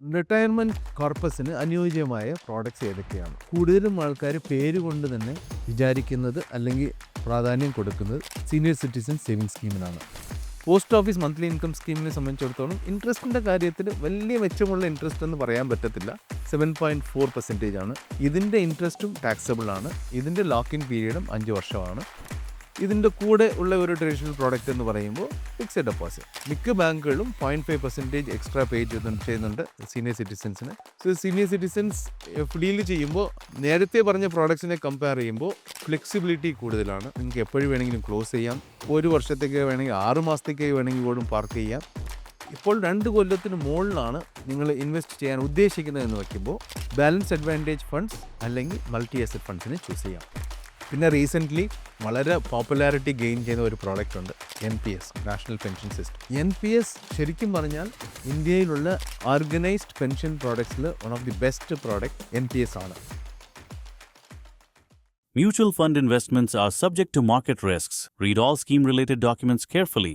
Retirement കോർപ്പസിന് അനുയോജ്യമായ products ഏതൊക്കെയാണ്? കൂടുതലും ആൾക്കാർ പേര് കൊണ്ട് തന്നെ വിചാരിക്കുന്നത് അല്ലെങ്കിൽ പ്രാധാന്യം കൊടുക്കുന്നത് സീനിയർ സിറ്റിസൺ സേവിങ് സ്കീമിനാണ്. പോസ്റ്റ് ഓഫീസ് മന്ത്ലി ഇൻകം സ്കീമിനെ സംബന്ധിച്ചിടത്തോളം ഇൻട്രസ്റ്റിൻ്റെ കാര്യത്തിൽ വലിയ മെച്ചമുള്ള ഇൻട്രസ്റ്റ് എന്ന് പറയാൻ പറ്റത്തില്ല. 7.4% ആണ്. ഇതിൻ്റെ ഇൻട്രസ്റ്റും ടാക്സബിൾ ആണ്. ഇതിൻ്റെ ലോക്ക് ഇൻ പീരീഡും 5 വർഷമാണ്. ഇതിൻ്റെ കൂടെ ഉള്ള ഒരു ട്രഡീഷണൽ പ്രോഡക്റ്റ് എന്ന് പറയുമ്പോൾ ഫിക്സഡ് ഡെപ്പോസിറ്റ്. മിക്ക ബാങ്കുകളും 0.5% എക്സ്ട്രാ പേ ചെയ്യുന്നുണ്ട് സീനിയർ സിറ്റിസൻസിന്. സോ സീനിയർ സിറ്റിസൻസ് ഡീൽ ചെയ്യുമ്പോൾ നേരത്തെ പറഞ്ഞ പ്രോഡക്ട്സിനെ കമ്പയർ ചെയ്യുമ്പോൾ ഫ്ലെക്സിബിലിറ്റി കൂടുതലാണ്. നിങ്ങൾക്ക് എപ്പോഴും വേണമെങ്കിലും ക്ലോസ് ചെയ്യാം. 1 വർഷത്തേക്ക് വേണമെങ്കിൽ 6 മാസത്തേക്ക് വേണമെങ്കിൽ പോലും പാർക്ക് ചെയ്യാം. ഇപ്പോൾ 2 കൊല്ലത്തിന് മുകളിലാണ് നിങ്ങൾ ഇൻവെസ്റ്റ് ചെയ്യാൻ ഉദ്ദേശിക്കുന്നതെന്ന് വയ്ക്കുമ്പോൾ ബാലൻസ് അഡ്വാൻറ്റേജ് ഫണ്ട്സ് അല്ലെങ്കിൽ മൾട്ടി അസറ്റ് ഫണ്ട്സിനെ ചൂസ് ചെയ്യാം. പിന്നെ റീസെൻ്റ്ലി വളരെ പോപ്പുലാരിറ്റി ഗെയിൻ ചെയ്യുന്ന ഒരു പ്രോഡക്റ്റ് ഉണ്ട്, NPS, national pension system. NPS ശരിക്കും പറഞ്ഞാൽ ഇന്ത്യയിലുള്ള ഓർഗനൈസ്ഡ് പെൻഷൻ പ്രോഡക്ട്സിൽ one of the best product NPS ആണ്. Mutual fund investments are subject to market risks. Read all scheme-related documents carefully.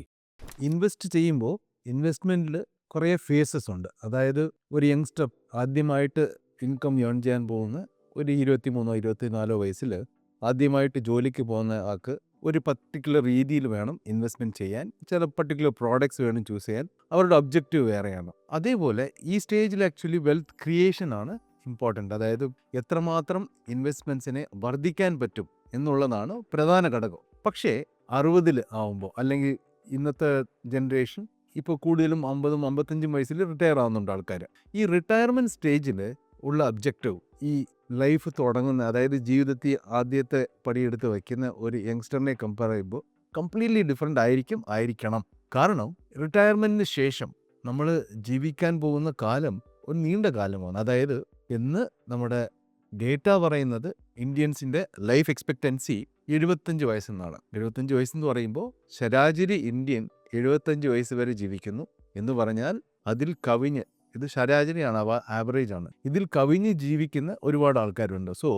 Invest ചെയ്യുമ്പോൾ ഇൻവെസ്റ്റ്മെൻറ്റിൽ കുറേ ഫേസസ് ഉണ്ട്. അതായത് ഒരു യങ്സ്റ്റർ ആദ്യമായിട്ട് ഇൻകം ഏൺ ചെയ്യാൻ പോകുന്ന ഒരു 23-24 വയസ്സിൽ ആദ്യമായിട്ട് ജോലിക്ക് പോകുന്ന ആൾക്ക് ഒരു പർട്ടിക്കുലർ രീതിയിൽ വേണം ഇൻവെസ്റ്റ്മെൻറ്റ് ചെയ്യാൻ. ചില പർട്ടിക്കുലർ പ്രോഡക്ട്സ് വേണം ചൂസ് ചെയ്യാൻ. അവരുടെ ഒബ്ജക്റ്റീവ് വേറെയാണ്. അതേപോലെ ഈ സ്റ്റേജിൽ ആക്ച്വലി വെൽത്ത് ക്രിയേഷൻ ആണ് ഇമ്പോർട്ടൻ്റ്. അതായത് എത്രമാത്രം ഇൻവെസ്റ്റ്മെൻറ്റ്സിനെ വർദ്ധിക്കാൻ പറ്റും എന്നുള്ളതാണ് പ്രധാന ഘടകം. പക്ഷേ 60 ആവുമ്പോൾ അല്ലെങ്കിൽ ഇന്നത്തെ ജനറേഷൻ ഇപ്പോൾ കൂടുതലും 50-55 വയസ്സിൽ റിട്ടയർ ആവുന്നുണ്ട് ആൾക്കാർ. ഈ റിട്ടയർമെൻറ്റ് സ്റ്റേജിൽ ഉള്ള ഒബ്ജക്റ്റീവ് ഈ ലൈഫ് തുടങ്ങുന്ന, അതായത് ജീവിതത്തിൽ ആദ്യത്തെ പടിയെടുത്ത് വയ്ക്കുന്ന ഒരു യങ്സ്റ്ററിനെ കമ്പയർ ചെയ്യുമ്പോൾ കംപ്ലീറ്റ്ലി ഡിഫറെൻ്റ് ആയിരിക്കണം. കാരണം റിട്ടയർമെൻറ്റിന് ശേഷം നമ്മൾ ജീവിക്കാൻ പോകുന്ന കാലം ഒരു നീണ്ട കാലമാണ്. അതായത് ഇന്ന് നമ്മുടെ ഡേറ്റ പറയുന്നത് ഇന്ത്യൻസിൻ്റെ ലൈഫ് എക്സ്പെക്റ്റൻസി 75 വയസ്സെന്നാണ്. 75 വയസ്സെന്ന് പറയുമ്പോൾ ശരാശരി ഇന്ത്യൻ 75 വയസ്സ് വരെ ജീവിക്കുന്നു എന്ന് പറഞ്ഞാൽ അതിൽ കവിഞ്ഞ്, ഇത് ശരാശരിയാണ്, ആവറേജ് ആണ്, ഇതിൽ കവിഞ്ഞ് ജീവിക്കുന്ന ഒരുപാട് ആൾക്കാരുണ്ട്. സോ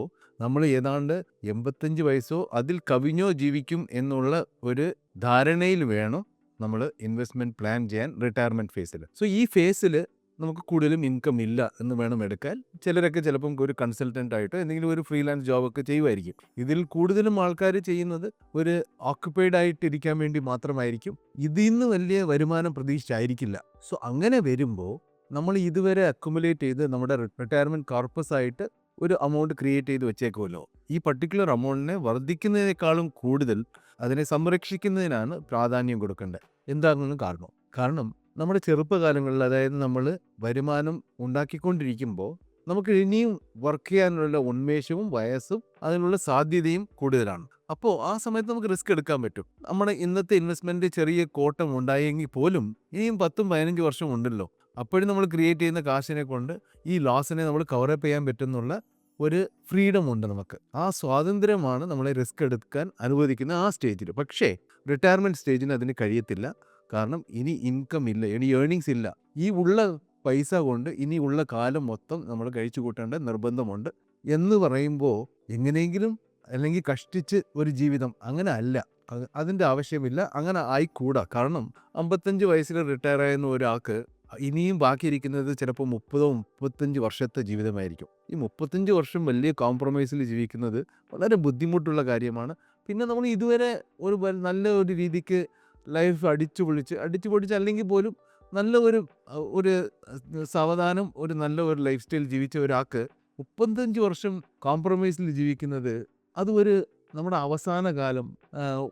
നമ്മൾ ഏതാണ്ട് 85 വയസ്സോ അതിൽ കവിഞ്ഞോ ജീവിക്കും എന്നുള്ള ഒരു ധാരണയിൽ വേണം നമ്മൾ ഇൻവെസ്റ്റ്മെൻറ്റ് പ്ലാൻ ചെയ്യാൻ റിട്ടയർമെൻറ്റ് ഫേസിൽ. സോ ഈ ഫേസിൽ നമുക്ക് കൂടുതലും ഇൻകം ഇല്ല എന്ന് വേണം എടുക്കാൻ. ചിലരൊക്കെ ചിലപ്പം ഒരു കൺസൾട്ടൻ്റ് ആയിട്ടോ എന്തെങ്കിലും ഒരു ഫ്രീലാൻസ് ജോബൊക്കെ ചെയ്യുമായിരിക്കും. ഇതിൽ കൂടുതലും ആൾക്കാർ ചെയ്യുന്നത് ഒരു ഓക്യുപ്പൈഡ് ആയിട്ടിരിക്കാൻ വേണ്ടി മാത്രമായിരിക്കും. ഇതിൽ നിന്ന് വലിയ വരുമാനം പ്രതീക്ഷിച്ചായിരിക്കില്ല. സോ അങ്ങനെ വരുമ്പോൾ നമ്മൾ ഇതുവരെ അക്യുമുലേറ്റ് ചെയ്ത് നമ്മുടെ റിട്ടയർമെൻറ്റ് കോർപ്പസ് ആയിട്ട് ഒരു അമൗണ്ട് ക്രിയേറ്റ് ചെയ്ത് വെച്ചേക്കുമല്ലോ, ഈ പർട്ടിക്കുലർ അമൗണ്ടിനെ വർദ്ധിക്കുന്നതിനേക്കാളും കൂടുതൽ അതിനെ സംരക്ഷിക്കുന്നതിനാണ് പ്രാധാന്യം കൊടുക്കേണ്ടത്. എന്താണെന്ന് കാരണം നമ്മുടെ ചെറുപ്പകാലങ്ങളിൽ, അതായത് നമ്മൾ വരുമാനം ഉണ്ടാക്കിക്കൊണ്ടിരിക്കുമ്പോൾ നമുക്ക് ഇനിയും വർക്ക് ചെയ്യാനുള്ള ഉന്മേഷവും വയസ്സും അതിനുള്ള സാധ്യതയും കൂടുതലാണ്. അപ്പോൾ ആ സമയത്ത് നമുക്ക് റിസ്ക് എടുക്കാൻ പറ്റും. നമ്മുടെ ഇന്നത്തെ ഇൻവെസ്റ്റ്മെൻറ്റ് ചെറിയ കോട്ടം ഉണ്ടായെങ്കിൽ പോലും ഇനിയും 10-15 വർഷം ഉണ്ടല്ലോ. അപ്പോഴും നമ്മൾ ക്രിയേറ്റ് ചെയ്യുന്ന കാശിനെ കൊണ്ട് ഈ ലോസിനെ നമ്മൾ കവറപ്പ് ചെയ്യാൻ പറ്റുന്നുള്ള ഒരു ഫ്രീഡം ഉണ്ട് നമുക്ക്. ആ സ്വാതന്ത്ര്യമാണ് നമ്മളെ റിസ്ക് എടുക്കാൻ അനുവദിക്കുന്ന ആ സ്റ്റേജിൽ. പക്ഷേ റിട്ടയർമെൻറ്റ് സ്റ്റേജിന് അതിന് കഴിയത്തില്ല. കാരണം ഇനി ഇൻകം ഇല്ല, ഇനി ഏർണിങ്സ് ഇല്ല. ഈ ഉള്ള പൈസ കൊണ്ട് ഇനി ഉള്ള കാലം മൊത്തം നമ്മൾ കഴിച്ചു കൂട്ടേണ്ട നിർബന്ധമുണ്ട്. എന്ന് പറയുമ്പോൾ എങ്ങനെയെങ്കിലും അല്ലെങ്കിൽ കഷ്ടിച്ച് ഒരു ജീവിതം, അങ്ങനെ അല്ല, അതിൻ്റെ ആവശ്യമില്ല, അങ്ങനെ ആയിക്കൂടാ. കാരണം 55 വയസ്സിൽ റിട്ടയർ ആയിരുന്ന ഒരാൾക്ക് ഇനിയും ബാക്കിയിരിക്കുന്നത് ചിലപ്പോൾ 30-35 വർഷത്തെ ജീവിതമായിരിക്കും. ഈ 35 വർഷം വലിയ കോംപ്രമൈസിൽ ജീവിക്കുന്നത് വളരെ ബുദ്ധിമുട്ടുള്ള കാര്യമാണ്. പിന്നെ നമ്മൾ ഇതുവരെ ഒരു നല്ല ഒരു രീതിക്ക് ലൈഫ് അടിച്ചു പൊളിച്ച് അല്ലെങ്കിൽ പോലും നല്ല ഒരു സാവധാനം ഒരു നല്ല ഒരു ലൈഫ് സ്റ്റൈൽ ജീവിച്ച ഒരാൾക്ക് 35 വർഷം കോംപ്രമൈസിൽ ജീവിക്കുന്നത് അത് നമ്മുടെ അവസാന കാലം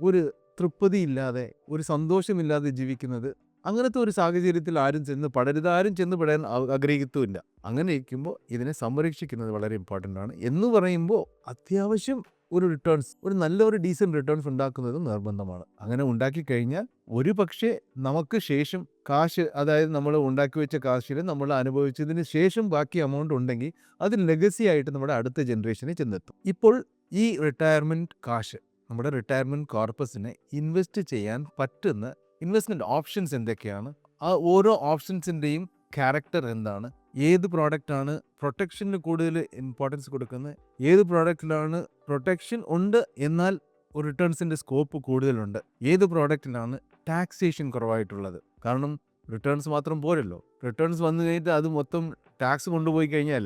ഒരു തൃപ്തിയില്ലാതെ, ഒരു സന്തോഷമില്ലാതെ ജീവിക്കുന്നത്, അങ്ങനത്തെ ഒരു സാഹചര്യത്തിൽ ആരും ചെന്ന് പെടാൻ ആഗ്രഹിക്കുന്നില്ല. അങ്ങനെ ഇരിക്കുമ്പോൾ ഇതിനെ സംരക്ഷിക്കുന്നത് വളരെ ഇമ്പോർട്ടൻ്റ് ആണ്. എന്ന് പറയുമ്പോൾ അത്യാവശ്യം ഒരു റിട്ടേൺസ്, ഒരു നല്ലൊരു ഡീസൻറ്റ് റിട്ടേൺസ് ഉണ്ടാക്കുന്നത് നിർബന്ധമാണ്. അങ്ങനെ ഉണ്ടാക്കി കഴിഞ്ഞാൽ ഒരു പക്ഷേ നമുക്ക് ശേഷം കാശ്, അതായത് നമ്മൾ ഉണ്ടാക്കി വെച്ച കാശിൽ നമ്മൾ അനുഭവിച്ചതിന് ശേഷം ബാക്കി എമൗണ്ട് ഉണ്ടെങ്കിൽ അത് ലെഗസി ആയിട്ട് നമ്മുടെ അടുത്ത ജനറേഷനിൽ ചെന്നെത്തും. ഇപ്പോൾ ഈ റിട്ടയർമെൻറ്റ് കാശ് നമ്മുടെ റിട്ടയർമെൻറ്റ് കോർപ്പസിനെ ഇൻവെസ്റ്റ് ചെയ്യാൻ പറ്റുന്ന ഇൻവെസ്റ്റ്മെൻറ്റ് ഓപ്ഷൻസ് എന്തൊക്കെയാണ്, ആ ഓരോ ഓപ്ഷൻസിൻ്റെയും ക്യാരക്ടർ എന്താണ്, ഏത് പ്രോഡക്റ്റാണ് പ്രൊട്ടക്ഷന് കൂടുതൽ ഇമ്പോർട്ടൻസ് കൊടുക്കുന്നത്, ഏത് പ്രോഡക്റ്റിലാണ് പ്രൊട്ടക്ഷൻ ഉണ്ട് എന്നാൽ റിട്ടേൺസിൻ്റെ സ്കോപ്പ് കൂടുതലുണ്ട്, ഏത് പ്രോഡക്റ്റിലാണ് ടാക്സേഷൻ കുറവായിട്ടുള്ളത്. കാരണം റിട്ടേൺസ് മാത്രം പോരല്ലോ, റിട്ടേൺസ് വന്നു കഴിഞ്ഞിട്ട് അത് മൊത്തം ടാക്സ് കൊണ്ടുപോയി കഴിഞ്ഞാൽ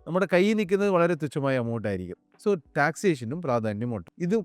നമ്മുടെ കയ്യിൽ നിൽക്കുന്നത് വളരെ തുച്ഛമായ എമൗണ്ട് ആയിരിക്കും. സോ ടാക്സേഷനും പ്രാധാന്യമുണ്ട്. ഇത്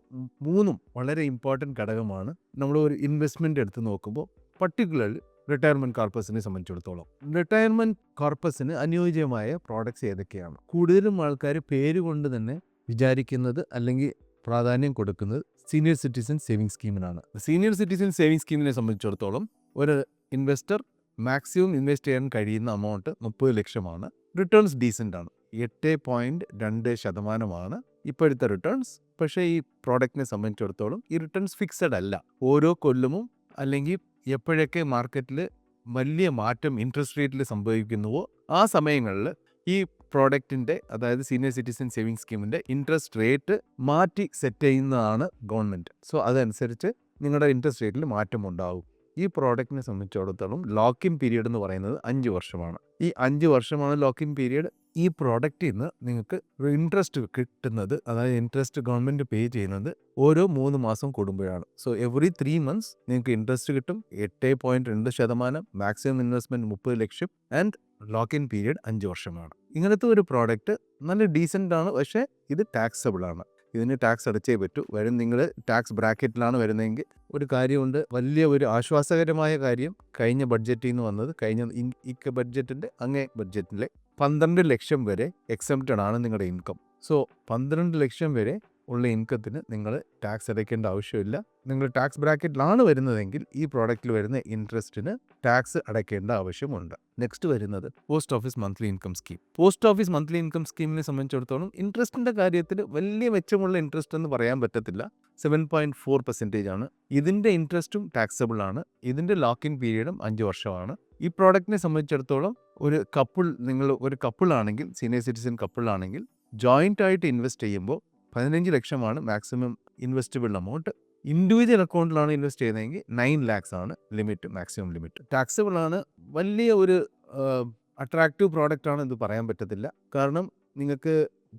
മൂന്നും വളരെ ഇമ്പോർട്ടൻറ്റ് ഘടകമാണ് നമ്മൾ ഒരു ഇൻവെസ്റ്റ്മെൻറ്റ് എടുത്ത് നോക്കുമ്പോൾ, പർട്ടിക്കുലർലി റിട്ടയർമെൻറ്റ് കോർപ്പസിനെ സംബന്ധിച്ചിടത്തോളം. റിട്ടയർമെൻറ്റ് കോർപ്പസിന് അനുയോജ്യമായ പ്രോഡക്ട്സ് ഏതൊക്കെയാണ്? കൂടുതലും ആൾക്കാർ പേര് കൊണ്ട് തന്നെ വിചാരിക്കുന്നത് അല്ലെങ്കിൽ പ്രാധാന്യം കൊടുക്കുന്നത് സീനിയർ സിറ്റിസൺ സേവിങ് സ്കീമിനാണ്. സീനിയർ സിറ്റിസൺ സേവിങ് സ്കീമിനെ സംബന്ധിച്ചിടത്തോളം ഒരു ഇൻവെസ്റ്റർ മാക്സിമം ഇൻവെസ്റ്റ് ചെയ്യാൻ കഴിയുന്ന എമൗണ്ട് 30 ലക്ഷമാണ്. റിട്ടേൺസ് ഡീസൻ്റ് ആണ്. 8.2% ഇപ്പോഴത്തെ റിട്ടേൺസ്. പക്ഷേ ഈ പ്രോഡക്റ്റിനെ സംബന്ധിച്ചിടത്തോളം ഈ റിട്ടേൺസ് ഫിക്സഡ് അല്ല. ഓരോ കൊല്ലവും അല്ലെങ്കിൽ എപ്പോഴൊക്കെ മാർക്കറ്റിൽ വലിയ മാറ്റം ഇൻട്രസ്റ്റ് റേറ്റിൽ സംഭവിക്കുന്നുവോ ആ സമയങ്ങളിൽ ഈ പ്രോഡക്റ്റിൻ്റെ, അതായത് സീനിയർ സിറ്റിസൺ സേവിങ് സ്കീമിൻ്റെ ഇൻട്രസ്റ്റ് റേറ്റ് മാറ്റി സെറ്റ് ചെയ്യുന്നതാണ് ഗവൺമെൻറ്. സോ അതനുസരിച്ച് നിങ്ങളുടെ ഇൻട്രസ്റ്റ് റേറ്റിൽ മാറ്റം ഉണ്ടാവും. ഈ പ്രോഡക്റ്റിനെ സംബന്ധിച്ചിടത്തോളം ലോക്കിൻ പീരീഡ് എന്ന് പറയുന്നത് 5 വർഷമാണ്. ഈ 5 വർഷമാണ് ലോക്കിൻ പീരീഡ്. ഈ പ്രോഡക്റ്റിൽ നിന്ന് നിങ്ങൾക്ക് ഇൻട്രസ്റ്റ് കിട്ടുന്നത്, അതായത് ഇൻട്രസ്റ്റ് ഗവൺമെൻറ് പേ ചെയ്യുന്നത് ഓരോ 3 മാസം കൂടുമ്പോഴാണ്. സോ എവറി 3 മന്ത്സ് നിങ്ങൾക്ക് ഇൻട്രസ്റ്റ് കിട്ടും. 8.2%, maximum investment 30 lakh and ലോക്കിൻ period 5 വർഷമാണ്. ഇങ്ങനത്തെ ഒരു പ്രോഡക്റ്റ് നല്ല ഡീസൻ്റ് ആണ്. പക്ഷേ ഇത് ടാക്സബിൾ ആണ്. ഇതിന് ടാക്സ് അടച്ചേ പറ്റൂ. നിങ്ങൾ ടാക്സ് ബ്രാക്കറ്റിലാണ് വരുന്നതെങ്കിൽ ഒരു കാര്യമുണ്ട്, വലിയ ഒരു ആശ്വാസകരമായ കാര്യം കഴിഞ്ഞ ബഡ്ജറ്റിൽ നിന്ന് വന്നത്, കഴിഞ്ഞ ഈ ബഡ്ജറ്റിൻ്റെ അങ്ങേ ബഡ്ജറ്റിലെ 12 ലക്ഷം വരെ എക്സംപ്റ്റഡ് ആണ് നിങ്ങളുടെ ഇൻകം. സോ 12 ലക്ഷം വരെ ഉള്ള ഇൻകത്തിന് നിങ്ങൾ ടാക്സ് അടയ്ക്കേണ്ട ആവശ്യമില്ല. നിങ്ങൾ ടാക്സ് ബ്രാക്കറ്റിലാണ് വരുന്നതെങ്കിൽ ഈ പ്രോഡക്റ്റിൽ വരുന്ന ഇൻട്രസ്റ്റിന് ടാക്സ് അടയ്ക്കേണ്ട ആവശ്യമുണ്ട്. നെക്സ്റ്റ് വരുന്നത് post office monthly income scheme. Post office monthly income സ്കീമിനെ സംബന്ധിച്ചിടത്തോളം ഇൻട്രസ്റ്റിൻ്റെ കാര്യത്തിൽ വലിയ മെച്ചമുള്ള ഇൻട്രസ്റ്റ് എന്ന് പറയാൻ പറ്റത്തില്ല. 7.4% ആണ്. ഇതിൻ്റെ ഇൻട്രസ്റ്റും ടാക്സബിൾ ആണ്. ഇതിൻ്റെ ലോക്കിൻ പീരീഡും 5 വർഷമാണ്. ഈ പ്രോഡക്റ്റിനെ സംബന്ധിച്ചിടത്തോളം നിങ്ങൾ ഒരു കപ്പിളാണെങ്കിൽ, സീനിയർ സിറ്റിസൺ കപ്പിളാണെങ്കിൽ ജോയിൻ്റ് ആയിട്ട് ഇൻവെസ്റ്റ് ചെയ്യുമ്പോൾ 15 ലക്ഷമാണ് മാക്സിമം ഇൻവെസ്റ്റബിൾ എമൗണ്ട്. ഇൻഡിവിജ്വൽ അക്കൗണ്ടിലാണ് ഇൻവെസ്റ്റ് ചെയ്യുന്നതെങ്കിൽ 9 ലാക്സ് ആണ് ലിമിറ്റ്, മാക്സിമം ലിമിറ്റ്. ടാക്സബിൾ ആണ്. വലിയ ഒരു അട്രാക്റ്റീവ് പ്രോഡക്റ്റ് ആണ് ഇത് പറയാൻ പറ്റത്തില്ല. കാരണം നിങ്ങൾക്ക്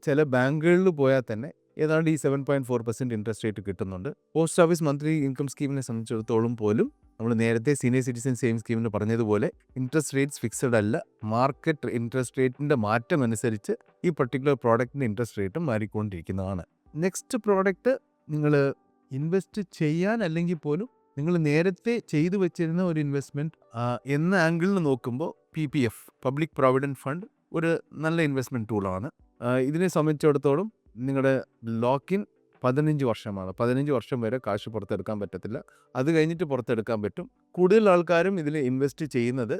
ചില ബാങ്കുകളിൽ പോയാൽ തന്നെ ഏതാണ്ട് ഈ 7.4% ഇൻട്രസ്റ്റ് റേറ്റ് കിട്ടുന്നുണ്ട്. പോസ്റ്റ് ഓഫീസ് മന്ത്ലി ഇൻകം സ്കീമിനെ സംബന്ധിച്ചിടത്തോളം പോലും നമ്മൾ നേരത്തെ സീനിയർ സിറ്റിസൺ സേവിങ് സ്കീമിന് പറഞ്ഞതുപോലെ ഇൻട്രസ്റ്റ് റേറ്റ്സ് ഫിക്സഡ് അല്ല. മാർക്കറ്റ് ഇൻട്രസ്റ്റ് റേറ്റിൻ്റെ മാറ്റം അനുസരിച്ച് ഈ പർട്ടിക്കുലർ പ്രോഡക്റ്റിൻ്റെ ഇൻട്രസ്റ്റ് റേറ്റും മാറിക്കൊണ്ടിരിക്കുന്നതാണ്. നെക്സ്റ്റ് പ്രോഡക്റ്റ് നിങ്ങൾ ഇൻവെസ്റ്റ് ചെയ്യാൻ അല്ലെങ്കിൽ പോലും നിങ്ങൾ നേരത്തെ ചെയ്തു വെച്ചിരുന്ന ഒരു ഇൻവെസ്റ്റ്മെൻറ്റ് എന്ന ആംഗിളിൽ നോക്കുമ്പോൾ PPF, പബ്ലിക് പ്രോവിഡൻറ്റ് ഫണ്ട്, ഒരു നല്ല ഇൻവെസ്റ്റ്മെൻറ്റ് ടൂളാണ്. ഇതിനെ സംബന്ധിച്ചിടത്തോളം നിങ്ങളുടെ ലോക്കിൻ 15 വർഷമാണ്. 15 വർഷം വരെ കാശ് പുറത്തെടുക്കാൻ പറ്റത്തില്ല. അത് കഴിഞ്ഞിട്ട് പുറത്തെടുക്കാൻ പറ്റും. കൂടുതൽ ആൾക്കാരും ഇതിൽ ഇൻവെസ്റ്റ് ചെയ്യുന്നത്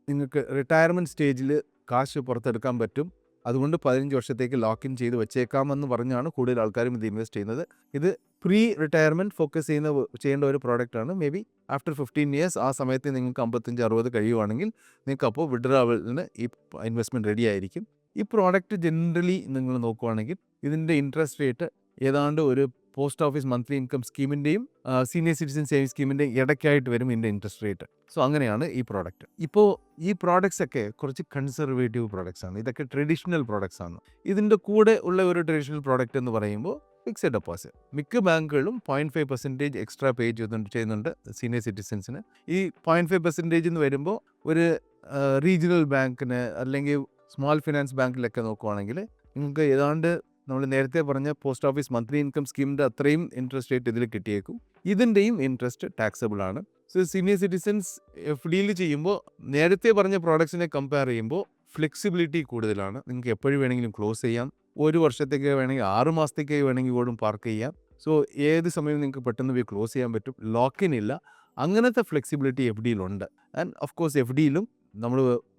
നിങ്ങൾക്ക് റിട്ടയർമെൻറ്റ് സ്റ്റേജിൽ കാശ് പുറത്തെടുക്കാൻ പറ്റും. അതുകൊണ്ട് 15 വർഷത്തേക്ക് ലോക്കിൻ ചെയ്ത് വെച്ചേക്കാമെന്ന് പറഞ്ഞാണ് കൂടുതൽ ആൾക്കാരും ഇത് ഇൻവെസ്റ്റ് ചെയ്യുന്നത്. ഇത് പ്രീ റിട്ടയർമെൻറ്റ് ഫോക്കസ് ചെയ്യേണ്ട ഒരു പ്രോഡക്റ്റാണ്. മേ ബി ആഫ്റ്റർ 15 ഇയേഴ്സ് ആ സമയത്ത് നിങ്ങൾക്ക് 55-60 കഴിയുവാണെങ്കിൽ നിങ്ങൾക്ക് അപ്പോൾ വിഡ്രോവലിന് ഈ ഇൻവെസ്റ്റ്മെൻറ്റ് റെഡി ആയിരിക്കും. ഈ പ്രോഡക്റ്റ് ജനറലി നിങ്ങൾ നോക്കുവാണെങ്കിൽ ഇതിൻ്റെ ഇൻട്രസ്റ്റ് റേറ്റ് ഏതാണ്ട് ഒരു പോസ്റ്റ് ഓഫീസ് മന്ത്ലി ഇൻകം സ്കീമിൻ്റെയും സീനിയർ സിറ്റിസൺ സേവിങ് സ്കീമിൻ്റെയും ഇടയ്ക്കായിട്ട് വരും ഇതിൻ്റെ ഇൻട്രസ്റ്റ് റേറ്റ്. സോ അങ്ങനെയാണ് ഈ പ്രോഡക്റ്റ്. ഇപ്പോൾ ഈ പ്രോഡക്ട്സ് ഒക്കെ കുറച്ച് കൺസർവേറ്റീവ് പ്രോഡക്ട്സ് ആണ്. ഇതൊക്കെ ട്രഡീഷണൽ പ്രോഡക്ട്സ് ആണ്. ഇതിൻ്റെ കൂടെ ഉള്ള ഒരു ട്രഡീഷണൽ പ്രോഡക്റ്റ് എന്ന് പറയുമ്പോൾ ഫിക്സഡ് ഡെപ്പോസിറ്റ്. മിക്ക ബാങ്കുകളും 0.5% എക്സ്ട്രാ പേ ചെയ്യുന്നുണ്ട് സീനിയർ സിറ്റിസൺസിന്. ഈ 0.5% എന്ന് വരുമ്പോൾ ഒരു റീജിയണൽ ബാങ്കിന് അല്ലെങ്കിൽ സ്മോൾ ഫിനാൻസ് ബാങ്കിലൊക്കെ നോക്കുവാണെങ്കിൽ നിങ്ങൾക്ക് ഏതാണ്ട് നമ്മൾ നേരത്തെ പറഞ്ഞ പോസ്റ്റ് ഓഫീസ് മന്ത്ലി ഇൻകം സ്കീമിൻ്റെ അത്രയും ഇൻട്രസ്റ്റ് റേറ്റ് ഇതിൽ കിട്ടിയേക്കും. ഇതിൻ്റെയും ഇൻട്രസ്റ്റ് ടാക്സബിൾ ആണ്. സോ സീനിയർ സിറ്റിസൺസ് FDയിൽ ചെയ്യുമ്പോൾ നേരത്തെ പറഞ്ഞ പ്രോഡക്ട്സിനെ കമ്പയർ ചെയ്യുമ്പോൾ ഫ്ലെക്സിബിലിറ്റി കൂടുതലാണ്. നിങ്ങൾക്ക് എപ്പോഴും വേണമെങ്കിലും ക്ലോസ് ചെയ്യാം. 1 വർഷത്തേക്ക് വേണമെങ്കിൽ 6 മാസത്തേക്ക് വേണമെങ്കിൽ പോലും പാർക്ക് ചെയ്യാം. സോ ഏത് സമയവും നിങ്ങൾക്ക് പെട്ടെന്ന് പോയി ക്ലോസ് ചെയ്യാൻ പറ്റും. ലോക്കിൻ ഇല്ല. അങ്ങനത്തെ ഫ്ലെക്സിബിലിറ്റി FDയിലുണ്ട്. ആൻഡ് ഓഫ് കോഴ്സ് FDയിലും നമ്മൾ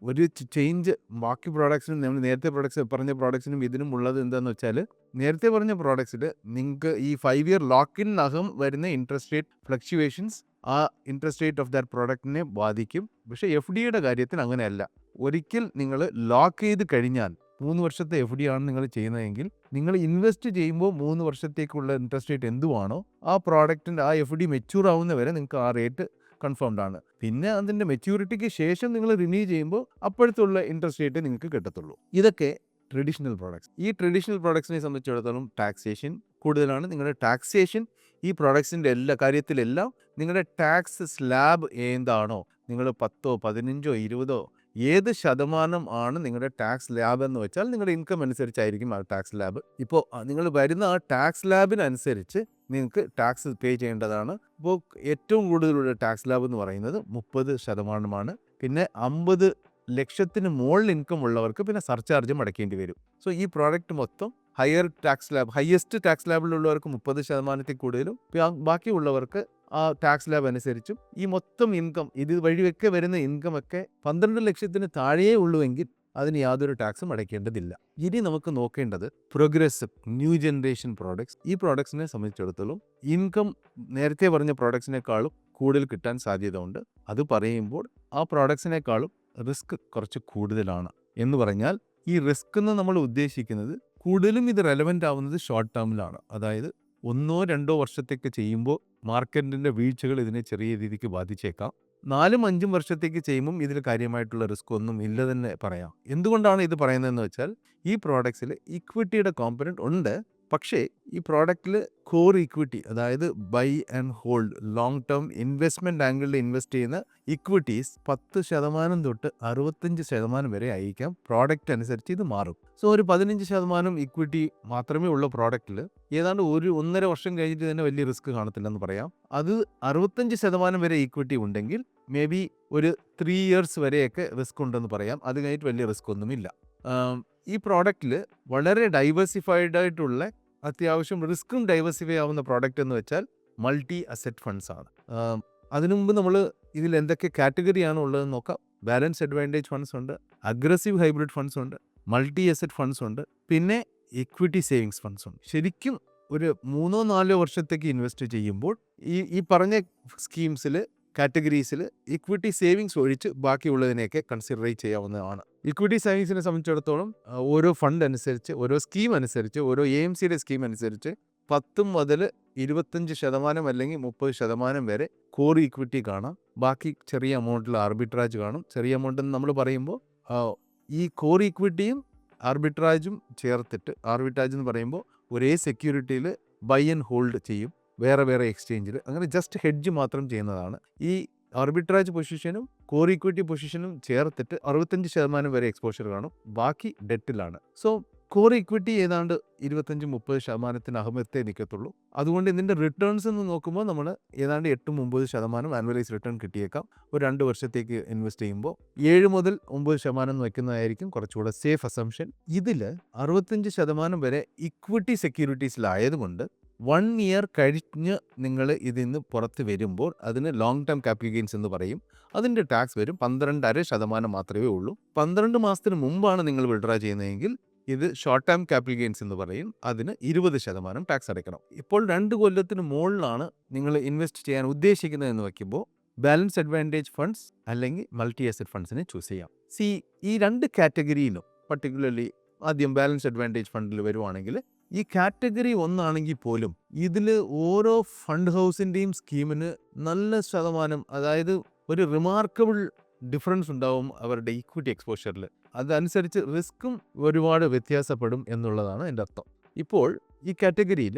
ഒരു ചേഞ്ച് ബാക്കി പ്രോഡക്ട്സിനും നമ്മൾ നേരത്തെ പറഞ്ഞ പ്രോഡക്ട്സിനും ഇതിനും ഉള്ളത് എന്താണെന്ന് വെച്ചാൽ, നേരത്തെ പറഞ്ഞ പ്രോഡക്ട്സിൽ നിങ്ങൾക്ക് ഈ 5 ഇയർ ലോക്കിനകം വരുന്ന ഇൻട്രസ്റ്റ് റേറ്റ് ഫ്ലക്ച്വേഷൻസ് ആ ഇൻട്രസ്റ്റ് റേറ്റ് ഓഫ് ദാറ്റ് പ്രോഡക്റ്റിനെ ബാധിക്കും. പക്ഷേ FDയുടെ കാര്യത്തിൽ അങ്ങനെയല്ല. ഒരിക്കൽ നിങ്ങൾ ലോക്ക് ചെയ്ത് കഴിഞ്ഞാൽ 3 വർഷത്തെ FD ആണ് നിങ്ങൾ ചെയ്യുന്നതെങ്കിൽ നിങ്ങൾ ഇൻവെസ്റ്റ് ചെയ്യുമ്പോൾ 3 വർഷത്തേക്കുള്ള ഇൻട്രസ്റ്റ് റേറ്റ് എന്തുവാണോ ആ പ്രോഡക്റ്റിൻ്റെ ആ FD മെച്യൂർ ആവുന്നവരെ നിങ്ങൾക്ക് ആ റേറ്റ് കൺഫേംഡ് ആണ്. പിന്നെ അതിൻ്റെ മെച്യൂരിറ്റിക്ക് ശേഷം നിങ്ങൾ റിന്യൂ ചെയ്യുമ്പോൾ അപ്പോഴത്തുള്ള ഇൻട്രസ്റ്റ് റേറ്റ് നിങ്ങൾക്ക് കിട്ടത്തുള്ളൂ. ഇതൊക്കെ ട്രഡീഷണൽ പ്രോഡക്ട്സ്. ഈ ട്രഡീഷണൽ പ്രോഡക്ട്സിനെ സംബന്ധിച്ചിടത്തോളം ടാക്സേഷൻ കൂടുതലാണ്. നിങ്ങളുടെ ടാക്സേഷൻ ഈ പ്രോഡക്ട്സിൻ്റെ എല്ലാ കാര്യത്തിലെല്ലാം നിങ്ങളുടെ ടാക്സ് സ്ലാബ് എന്താണോ, നിങ്ങൾ 10, 15, 20 ഏത് ശതമാനം ആണ് നിങ്ങളുടെ ടാക്സ് ലാബ് എന്ന് വെച്ചാൽ നിങ്ങളുടെ ഇൻകം അനുസരിച്ചായിരിക്കും ആ ടാക്സ് ലാബ്. ഇപ്പോൾ നിങ്ങൾ വരുന്ന ആ ടാക്സ് ലാബിനനുസരിച്ച് നിങ്ങൾക്ക് ടാക്സ് പേ ചെയ്യേണ്ടതാണ്. ഇപ്പോൾ ഏറ്റവും കൂടുതലുള്ള ടാക്സ് ലാബ് എന്ന് പറയുന്നത് 30%. പിന്നെ 50 ലക്ഷത്തിന് മുകളിൽ ഇൻകം ഉള്ളവർക്ക് പിന്നെ സർചാർജും അടയ്ക്കേണ്ടി വരും. സോ ഈ പ്രോഡക്റ്റ് മൊത്തം ഹയസ്റ്റ് ടാക്സ് ലാബിലുള്ളവർക്ക് 30% കൂടുതലും ബാക്കിയുള്ളവർക്ക് ആ ടാക്സ് ലാബ് അനുസരിച്ചും ഈ മൊത്തം ഇൻകം ഇത് വഴിയൊക്കെ വരുന്ന ഇൻകം ഒക്കെ 12 ലക്ഷത്തിന് താഴെയേ ഉള്ളുവെങ്കിൽ അതിന് യാതൊരു ടാക്സും അടയ്ക്കേണ്ടതില്ല. ഇനി നമുക്ക് നോക്കേണ്ടത് പ്രോഗ്രസീവ് ന്യൂ ജനറേഷൻ പ്രോഡക്ട്സ്. ഈ പ്രോഡക്ട്സിനെ സംബന്ധിച്ചിടത്തോളം ഇൻകം നേരത്തെ പറഞ്ഞ പ്രോഡക്ട്സിനേക്കാളും കൂടുതൽ കിട്ടാൻ സാധ്യത ഉണ്ട്. അത് പറയുമ്പോൾ ആ പ്രോഡക്ട്സിനേക്കാളും റിസ്ക് കുറച്ച് കൂടുതലാണ്. എന്ന് പറഞ്ഞാൽ ഈ റിസ്ക് എന്ന് നമ്മൾ ഉദ്ദേശിക്കുന്നത് കൂടുതലും ഇത് റെലവൻ്റ് ആവുന്നത് ഷോർട്ട് ടേമിലാണ്. അതായത് 1-2 വർഷത്തേക്ക് ചെയ്യുമ്പോൾ മാർക്കറ്റിൻ്റെ വീഴ്ചകൾ ഇതിനെ ചെറിയ രീതിക്ക് ബാധിച്ചേക്കാം. 4-5 വർഷത്തേക്ക് ചെയ്യുമ്പം ഇതിൽ കാര്യമായിട്ടുള്ള റിസ്ക് ഒന്നും ഇല്ല തന്നെ പറയാം. എന്തുകൊണ്ടാണ് ഇത് പറയുന്നതെന്ന് വെച്ചാൽ ഈ പ്രോഡക്ട്സിൽ ഇക്വിറ്റിയുടെ കോമ്പണൻറ്റ് ഉണ്ട്. പക്ഷേ ഈ പ്രോഡക്റ്റിൽ കോർ ഇക്വിറ്റി, അതായത് buy and hold long term investment ആംഗിളിൽ ഇൻവെസ്റ്റ് ചെയ്യുന്ന ഇക്വിറ്റീസ് 10% തൊട്ട് 65% വരെ ആയിരിക്കാം. പ്രോഡക്റ്റ് അനുസരിച്ച് ഇത് മാറും. സോ ഒരു 15% ഇക്വിറ്റി മാത്രമേ ഉള്ള പ്രോഡക്റ്റിൽ ഏതാണ്ട് 1.5 വർഷം കഴിഞ്ഞിട്ട് തന്നെ വലിയ റിസ്ക് കാണത്തില്ലെന്ന് പറയാം. അത് 65% വരെ ഇക്വിറ്റി ഉണ്ടെങ്കിൽ മേ ബി ഒരു 3 years വരെയൊക്കെ റിസ്ക് ഉണ്ടെന്ന് പറയാം. അത് കഴിഞ്ഞിട്ട് വലിയ റിസ്ക് ഒന്നുമില്ല. ഈ പ്രോഡക്റ്റിൽ വളരെ ഡൈവേഴ്സിഫൈഡ് ആയിട്ടുള്ള അത്യാവശ്യം റിസ്ക്കും ഡൈവേഴ്സിഫൈ ആവുന്ന പ്രോഡക്റ്റ് എന്ന് വെച്ചാൽ മൾട്ടി അസറ്റ് ഫണ്ട്സ് ആണ്. അതിനു മുമ്പ് നമ്മൾ ഇതിൽ എന്തൊക്കെ കാറ്റഗറിയാണ് ഉള്ളതെന്ന് നോക്കാം. ബാലൻസ് അഡ്വാൻറ്റേജ് ഫണ്ട്സ് ഉണ്ട്, അഗ്രസീവ് ഹൈബ്രിഡ് ഫണ്ട്സ് ഉണ്ട്, മൾട്ടി അസറ്റ് ഫണ്ട്സ് ഉണ്ട്, പിന്നെ ഇക്വിറ്റി സേവിങ്സ് ഫണ്ട്സ് ഉണ്ട്. ശരിക്കും ഒരു 3-4 വർഷത്തേക്ക് ഇൻവെസ്റ്റ് ചെയ്യുമ്പോൾ ഈ പറഞ്ഞ സ്കീംസിൽ കാറ്റഗറീസിൽ ഇക്വിറ്റി സേവിങ്സ് ഒഴിച്ച് ബാക്കിയുള്ളതിനെയൊക്കെ കൺസിഡർ ചെയ്യാവുന്നതാണ്. ഇക്വിറ്റി സേവിങ്സിനെ സംബന്ധിച്ചിടത്തോളം ഓരോ ഫണ്ട് അനുസരിച്ച്, ഓരോ സ്കീം അനുസരിച്ച്, ഓരോ AMCയുടെ സ്കീം അനുസരിച്ച് 10 മുതൽ 25% അല്ലെങ്കിൽ 30% വരെ കോർ ഇക്വിറ്റി കാണാം. ബാക്കി ചെറിയ എമൗണ്ടിൽ ആർബിട്രാജ് കാണും. ചെറിയ എമൗണ്ട് എന്ന് നമ്മൾ പറയുമ്പോൾ ഈ കോർ ഇക്വിറ്റിയും ആർബിട്രാജും ചേർത്തിട്ട്, ആർബിട്രാജ് എന്ന് പറയുമ്പോൾ ഒരേ സെക്യൂരിറ്റിയിൽ ബൈ ആൻഡ് ഹോൾഡ് ചെയ്യും വേറെ എക്സ്ചേഞ്ചിൽ. അങ്ങനെ ജസ്റ്റ് ഹെഡ്ജ് മാത്രം ചെയ്യുന്നതാണ്. ഈ ആർബിട്രാജ് പൊസിഷനും കോർ ഇക്വിറ്റി പൊസിഷനും ചേർത്തിട്ട് 65% വരെ എക്സ്പോഷർ കാണും. ബാക്കി ഡെറ്റിലാണ്. സോ കോർ ഇക്വിറ്റി ഏതാണ്ട് 25-30% നിൽക്കത്തുള്ളൂ. അതുകൊണ്ട് ഇതിൻ്റെ റിട്ടേൺസ് എന്ന് നോക്കുമ്പോൾ നമ്മൾ ഏതാണ്ട് 8-9% ആനുവലൈസ് റിട്ടേൺ കിട്ടിയേക്കാം. ഒരു 2 വർഷത്തേക്ക് ഇൻവെസ്റ്റ് ചെയ്യുമ്പോൾ 7-9% വയ്ക്കുന്നതായിരിക്കും കുറച്ചുകൂടെ സേഫ് അസംഷൻ. ഇതിൽ 65% വരെ ഇക്വിറ്റി സെക്യൂരിറ്റീസിലായതുകൊണ്ട് 1 year കഴിഞ്ഞ് നിങ്ങൾ ഇതിൽ നിന്ന് പുറത്ത് വരുമ്പോൾ അതിന് ലോങ് ടേം ക്യാപിറ്റൽ ഗെയിൻസ് എന്ന് പറയും. അതിൻ്റെ ടാക്സ് വരും 12.5% മാത്രമേ ഉള്ളൂ. 12 മാസത്തിന് മുമ്പാണ് നിങ്ങൾ വിഡ്രാ ചെയ്യുന്നതെങ്കിൽ ഇത് ഷോർട്ട് ടേം ക്യാപിറ്റൽ ഗെയിൻസ് എന്ന് പറയും. അതിന് 20% ടാക്സ് അടയ്ക്കണം. ഇപ്പോൾ 2 കൊല്ലത്തിന് മുകളിലാണ് നിങ്ങൾ ഇൻവെസ്റ്റ് ചെയ്യാൻ ഉദ്ദേശിക്കുന്നതെന്ന് വയ്ക്കുമ്പോൾ ബാലൻസ് അഡ്വാൻറ്റേജ് ഫണ്ട്സ് അല്ലെങ്കിൽ മൾട്ടി അസറ്റ് ഫണ്ട്സിനെ ചൂസ് ചെയ്യാം. ഈ 2 കാറ്റഗറിയിലും പർട്ടിക്കുലർലി ആദ്യം ബാലൻസ് അഡ്വാൻറ്റേജ് ഫണ്ടിൽ വരുവാണെങ്കിൽ ഈ കാറ്റഗറി 1 ആണെങ്കിൽ പോലും ഇതിൽ ഓരോ ഫണ്ട് ഹൗസിൻ്റെയും സ്കീമിന് നല്ല ശതമാനം, അതായത് ഒരു റിമാർക്കബിൾ ഡിഫറൻസ് ഉണ്ടാവും അവരുടെ ഇക്വിറ്റി എക്സ്പോഷറിൽ. അതനുസരിച്ച് റിസ്ക്കും ഒരുപാട് വ്യത്യാസപ്പെടും എന്നുള്ളതാണ് എൻ്റെ അർത്ഥം. ഇപ്പോൾ ഈ കാറ്റഗറിയിൽ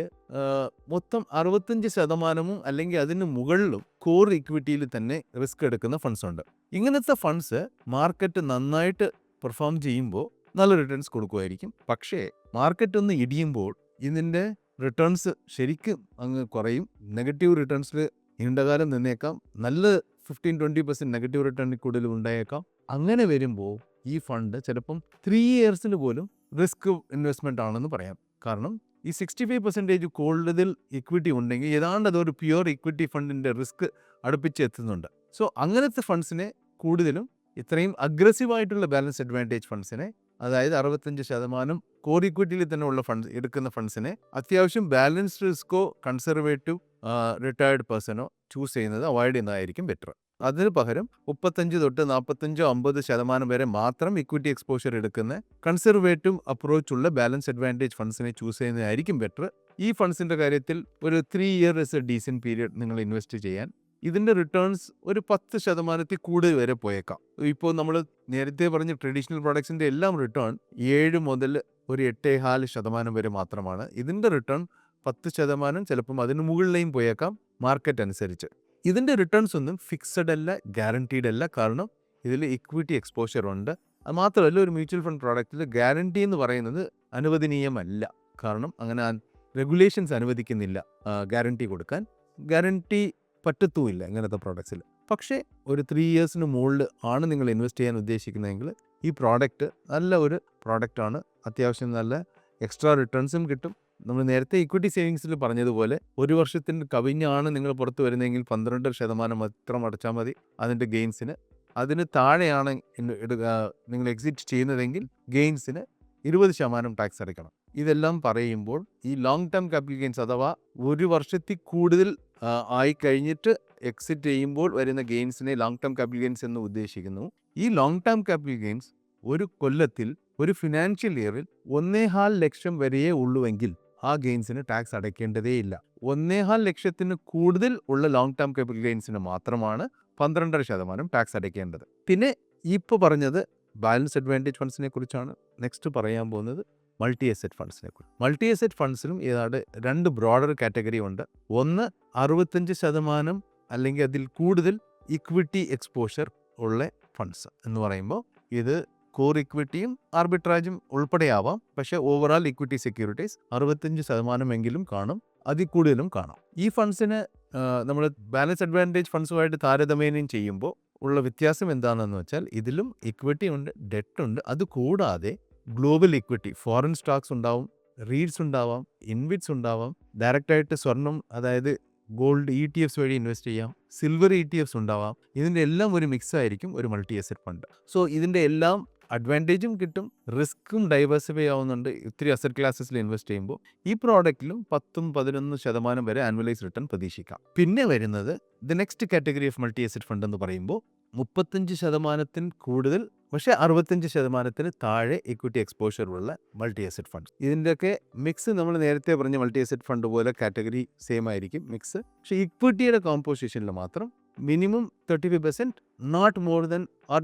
മൊത്തം 65% അല്ലെങ്കിൽ അതിന് മുകളിലും കോർ ഇക്വിറ്റിയിൽ തന്നെ റിസ്ക് എടുക്കുന്ന ഫണ്ട്സ് ഉണ്ട്. ഇങ്ങനത്തെ ഫണ്ട്സ് മാർക്കറ്റ് നന്നായിട്ട് പെർഫോം ചെയ്യുമ്പോൾ നല്ല റിട്ടേൺസ് കൊടുക്കുമായിരിക്കും. പക്ഷേ മാർക്കറ്റ് ഒന്ന് ഇടിയുമ്പോൾ ഇതിൻ്റെ റിട്ടേൺസ് ശരിക്കും അങ്ങ് കുറയും. നെഗറ്റീവ് റിട്ടേൺസിൽ നീണ്ടകാലം നിന്നേക്കാം. നല്ല 15-20% നെഗറ്റീവ് റിട്ടേണിൽ കൂടുതൽ ഉണ്ടായേക്കാം. അങ്ങനെ വരുമ്പോൾ ഈ ഫണ്ട് ചിലപ്പം 3 years പോലും റിസ്ക് ഇൻവെസ്റ്റ്മെൻ്റ് ആണെന്ന് പറയാം. കാരണം ഈ 65% കൂടുതൽ ഇക്വിറ്റി ഉണ്ടെങ്കിൽ ഏതാണ്ട് അതൊരു പ്യുവർ ഇക്വിറ്റി ഫണ്ടിൻ്റെ റിസ്ക് അടുപ്പിച്ച് എത്തുന്നുണ്ട്. സോ അങ്ങനത്തെ ഫണ്ട്സിനെ കൂടുതലും ഇത്രയും അഗ്രസീവായിട്ടുള്ള ബാലൻസ് അഡ്വാൻറ്റേജ് ഫണ്ട്സിനെ, അതായത് 65% കോർ ഇക്വിറ്റിയിൽ തന്നെ ഉള്ള ഫണ്ട്സ് എടുക്കുന്ന ഫണ്ട്സിനെ അത്യാവശ്യം ബാലൻസ്ഡ് റിസ്കോ കൺസർവേറ്റീവ് റിട്ടയർഡ് പേഴ്സണോ ചൂസ് ചെയ്യുന്നത് അവോയ്ഡ് ചെയ്യുന്നതായിരിക്കും ബെറ്റർ. അതിന് പകരം 35-45-50% വരെ മാത്രം ഇക്വിറ്റി എക്സ്പോഷർ എടുക്കുന്ന കൺസർവേറ്റീവ് അപ്രോച്ചുള്ള ബാലൻസ് അഡ്വാൻറ്റേജ് ഫണ്ട്സിനെ ചൂസ് ചെയ്യുന്നതായിരിക്കും ബെറ്റർ. ഈ ഫണ്ട്സിൻ്റെ കാര്യത്തിൽ ഒരു 3 years ഡീസൻറ്റ് പീരിയഡ് നിങ്ങൾ ഇൻവെസ്റ്റ് ചെയ്യാൻ. ഇതിൻ്റെ റിട്ടേൺസ് ഒരു 10% കൂടുതൽ വരെ പോയേക്കാം. ഇപ്പോൾ നമ്മൾ നേരത്തെ പറഞ്ഞ ട്രഡീഷണൽ പ്രോഡക്ട്സിൻ്റെ എല്ലാം റിട്ടേൺ 7 മുതൽ ഒരു 8.5% വരെ മാത്രമാണ്. ഇതിൻ്റെ റിട്ടേൺ 10%, ചിലപ്പം അതിന് മുകളിലേയും പോയേക്കാം മാർക്കറ്റ് അനുസരിച്ച്. ഇതിൻ്റെ റിട്ടേൺസ് ഒന്നും ഫിക്സഡ് അല്ല, ഗ്യാരണ്ടീഡ് അല്ല. കാരണം ഇതിൽ ഇക്വിറ്റി എക്സ്പോഷർ ഉണ്ട്. അത് മാത്രമല്ല ഒരു മ്യൂച്വൽ ഫണ്ട് പ്രോഡക്റ്റിൽ ഗ്യാരണ്ടി എന്ന് പറയുന്നത് അനുവദനീയമല്ല. കാരണം അങ്ങനെ റെഗുലേഷൻസ് അനുവദിക്കുന്നില്ല ഗ്യാരണ്ടി കൊടുക്കാൻ. ഗ്യാരണ്ടി പറ്റത്തുമില്ല ഇങ്ങനത്തെ പ്രോഡക്ട്സിൽ. പക്ഷേ ഒരു 3 ഇയേഴ്സിന് മുകളിൽ ആണ് നിങ്ങൾ ഇൻവെസ്റ്റ് ചെയ്യാൻ ഉദ്ദേശിക്കുന്നതെങ്കിൽ ഈ പ്രോഡക്റ്റ് നല്ല ഒരു പ്രോഡക്റ്റാണ്. അത്യാവശ്യം നല്ല എക്സ്ട്രാ റിട്ടേൺസും കിട്ടും. നമ്മൾ നേരത്തെ ഇക്വിറ്റി സേവിങ്സിൽ പറഞ്ഞതുപോലെ 1 വർഷത്തിന് കവിഞ്ഞാണ് നിങ്ങൾ പുറത്ത് വരുന്നതെങ്കിൽ 12% മാത്രം അടച്ചാൽ മതി അതിൻ്റെ ഗെയിൻസിന്. അതിന് താഴെയാണ് നിങ്ങൾ എക്സിറ്റ് ചെയ്യുന്നതെങ്കിൽ ഗെയിൻസിന് 20% ടാക്സ് അടയ്ക്കണം. ഇതെല്ലാം പറയുമ്പോൾ ഈ ലോങ് ടേം ക്യാപിറ്റൽ ഗെയിൻസ് അഥവാ 1 വർഷത്തിൽ കൂടുതൽ ആയി കഴിഞ്ഞിട്ട് എക്സിറ്റ് ചെയ്യുമ്പോൾ വരുന്ന ഗെയിൻസിനെ ലോങ് ടേം ക്യാപിറ്റൽ ഗെയിൻസ് എന്ന് ഉദ്ദേശിക്കുന്നു. ഈ ലോങ് ടേം ക്യാപിറ്റൽ ഗെയിൻസ് ഒരു കൊല്ലത്തിൽ ഒരു ഫിനാൻഷ്യൽ ഇയറിൽ 1.5 ലക്ഷം വരെയേ ഉള്ളുവെങ്കിൽ ആ ഗെയിൻസിന് ടാക്സ് അടയ്ക്കേണ്ടതേ ഇല്ല. 1.5 ലക്ഷത്തിന് കൂടുതൽ ഉള്ള ലോങ് ടേം ക്യാപിറ്റൽ ഗെയിൻസിന് മാത്രമാണ് 12% ടാക്സ് അടയ്ക്കേണ്ടത്. പിന്നെ ഇപ്പോൾ പറഞ്ഞത് ബാലൻസ് അഡ്വാൻറ്റേജ് ഫണ്ട്സിനെ കുറിച്ചാണ്. നെക്സ്റ്റ് പറയാൻ പോകുന്നത് മൾട്ടി അസറ്റ് ഫണ്ട്സിനെ കുറിച്ച്. മൾട്ടി അസറ്റ് ഫണ്ട്സിലും ഏതാണ്ട് 2 ബ്രോഡർ കാറ്റഗറി ഉണ്ട്. ഒന്ന് 65% അല്ലെങ്കിൽ അതിൽ കൂടുതൽ ഇക്വിറ്റി എക്സ്പോഷർ ഉള്ള ഫണ്ട്സ് എന്ന് പറയുമ്പോൾ ഇത് കോർ ഇക്വിറ്റിയും ആർബിട്രാജും ഉൾപ്പെടെയാവാം. പക്ഷേ ഓവറാൾ ഇക്വിറ്റി സെക്യൂരിറ്റീസ് 65% എങ്കിലും കാണും, അതിൽ കൂടുതലും കാണാം. ഈ ഫണ്ട്സിന് നമ്മൾ ബാലൻസ് അഡ്വാൻറ്റേജ് ഫണ്ട്സുമായിട്ട് താരതമ്യം ചെയ്യുമ്പോൾ ഉള്ള വ്യത്യാസം എന്താണെന്ന് വെച്ചാൽ ഇതിലും ഇക്വിറ്റി ഉണ്ട്, ഡെറ്റ് ഉണ്ട്. അതുകൂടാതെ ഗ്ലോബൽ ഇക്വിറ്റി ഫോറിൻ സ്റ്റോക്സ് ഉണ്ടാവും, റീഡ്സ് ഉണ്ടാവാം, ഇൻവിറ്റ്സ് ഉണ്ടാവാം, ഡയറക്റ്റായിട്ട് സ്വർണം അതായത് ഗോൾഡ് ETFs വഴി ഇൻവെസ്റ്റ് ചെയ്യാം, സിൽവർ ETFs ഉണ്ടാവാം. ഇതിൻ്റെ എല്ലാം ഒരു മിക്സ് ആയിരിക്കും ഒരു മൾട്ടി അസറ്റ് ഫണ്ട്. സോ ഇതിൻ്റെ എല്ലാം അഡ്വാൻറ്റേജും കിട്ടും, റിസ്ക്കും ഡൈവേഴ്സിഫൈ ആവുന്നുണ്ട് ഒത്തിരി അസറ്റ് ക്ലാസ്സസിൽ ഇൻവെസ്റ്റ് ചെയ്യുമ്പോൾ. ഈ പ്രോഡക്റ്റിലും 10-11% വരെ ആനുവലൈസ് റിട്ടേൺ പ്രതീക്ഷിക്കാം. പിന്നെ വരുന്നത് the next category of multi asset fund എന്ന് പറയുമ്പോൾ 35% കൂടുതൽ പക്ഷേ 65% താഴെ ഇക്വിറ്റി എക്സ്പോഷർ ഉള്ള മൾട്ടി അസറ്റ് ഫണ്ട്. ഇതിൻ്റെയൊക്കെ മിക്സ് നമ്മൾ നേരത്തെ പറഞ്ഞ മൾട്ടി അസറ്റ് ഫണ്ട് പോലെ കാറ്റഗറി സെയിം ആയിരിക്കും മിക്സ്. പക്ഷേ ഇക്വിറ്റിയുടെ കോമ്പോസിഷനിൽ മാത്രം minimum 35%, not more than or